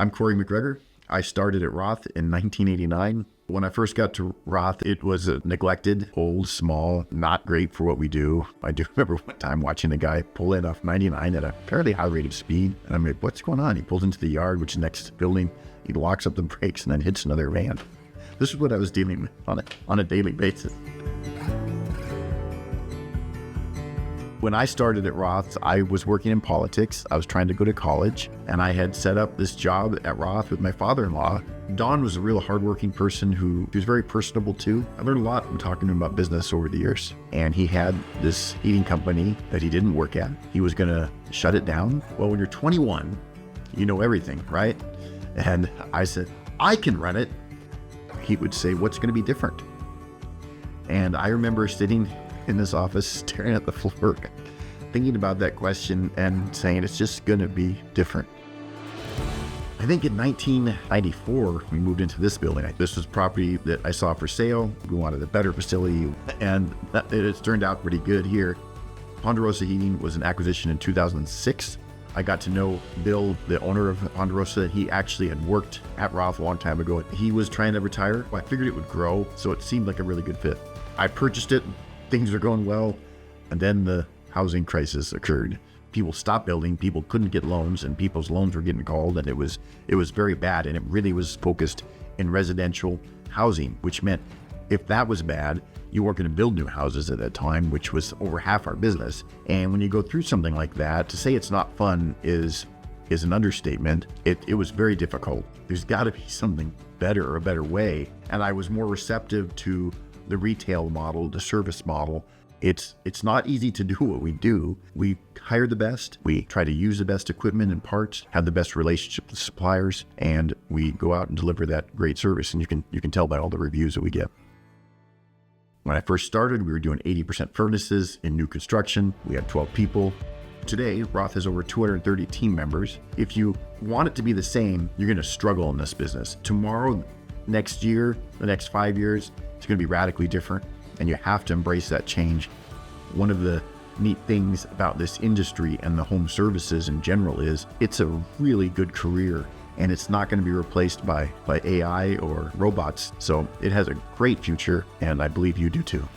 I'm Corey McGregor. I started at Roth in 1989. When I first got to Roth, it was a neglected, old, small, not great for what we do. I do remember one time watching a guy pull in off 99 at a fairly high rate of speed. And I'm like, what's going on? He pulls into the yard, which is next building. He locks up the brakes and then hits another van. This is what I was dealing with on a daily basis. When I started at Roth, I was working in politics. I was trying to go to college, and I had set up this job at Roth with my father-in-law. Don was a real hardworking person who was very personable too. I learned a lot from talking to him about business over the years. And he had this heating company that he didn't work at. He was gonna shut it down. Well, when you're 21, you know everything, right? And I said, I can run it. He would say, what's gonna be different? And I remember sitting in this office, staring at the floor, thinking about that question and saying, it's just gonna be different. I think in 1994, we moved into this building. This was property that I saw for sale. We wanted a better facility, and it's turned out pretty good here. Ponderosa Heating was an acquisition in 2006. I got to know Bill, the owner of Ponderosa. He actually had worked at Roth a long time ago. He was trying to retire. I figured it would grow, so it seemed like a really good fit. I purchased it. Things were going well, and then the housing crisis occurred. People stopped building, people couldn't get loans, and people's loans were getting called, and it was very bad, and it really was focused in residential housing, which meant if that was bad, you weren't going to build new houses at that time, which was over half our business. And when you go through something like that, to say it's not fun is an understatement. It was very difficult. There's got to be something better or a better way, and I was more receptive to the retail model, the service model. It's not easy to do what we do. We hire the best, we try to use the best equipment and parts, have the best relationship with suppliers, and we go out and deliver that great service. And you can tell by all the reviews that we get. When I first started, we were doing 80% furnaces in new construction. We had 12 people. Today, Roth has over 230 team members. If you want it to be the same, you're going to struggle in this business. Tomorrow, next year, the next 5 years, it's going to be radically different, and you have to embrace that change. One of the neat things about this industry and the home services in general is it's a really good career, and it's not going to be replaced by AI or robots. So it has a great future, and I believe you do too.